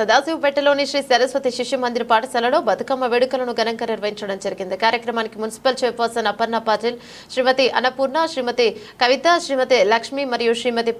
సదాశివపేటలోని శ్రీ సరస్వతి శిశు మందిర్ పాఠశాలలో బతుకమ్మ వేడుకలను ఘనంగా నిర్వహించడం జరిగింది. కార్యక్రమానికి మున్సిపల్ చైర్పర్సన్ అపర్ణ పాటిల్, శ్రీమతి అన్నపూర్ణ, శ్రీమతి కవిత, శ్రీమతి లక్ష్మి మరియు శ్రీమతి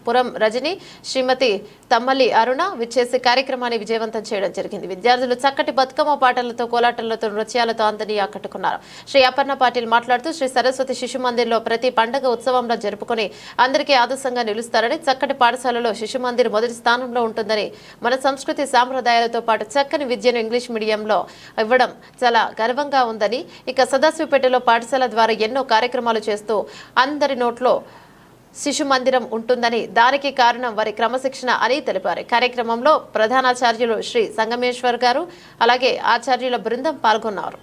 పురం రజని, శ్రీమతి తమ్మలి అరుణ విచ్చేసి కార్యక్రమాన్ని విజయవంతం చేయడం జరిగింది. విద్యార్థులు చక్కటి బతుకమ్మ పాటలతో, కోలాటలతో, నృత్యాలతో అందరినీ ఆకట్టుకున్నారు. శ్రీ అపర్ణ పాటిల్ మాట్లాడుతూ శ్రీ సరస్వతి శిశు మందిర్లో ప్రతి పండుగ ఉత్సవంలో జరుపుకుని అందరికీ ఆదర్శంగా నిలుస్తారని, చక్కటి పాఠశాలలో శిశు మందిర్ మొదటి స్థానంలో ఉంటుందని, మన సంస్కృతి సాంప్రదాయాలతో పాటు చక్కని విద్యను ఇంగ్లీష్ మీడియంలో ఇవ్వడం చాలా గర్వంగా ఉందని, ఇక సదాశివపేటలో పాఠశాల ద్వారా ఎన్నో కార్యక్రమాలు చేస్తూ అందరి నోట్లో శిశు మందిరం ఉంటుందని, దానికి కారణం వారి క్రమశిక్షణ అని తెలిపారు. కార్యక్రమంలో ప్రధానాచార్యులు శ్రీ సంగమేశ్వర్ గారు, అలాగే ఆచార్యుల బృందం పాల్గొన్నారు.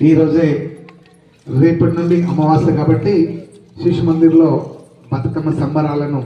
ఈరోజే రేపటి నుండి అమావాస్య కాబట్టి శిశు మందిర్లో బతుకమ్మ సంబరాలను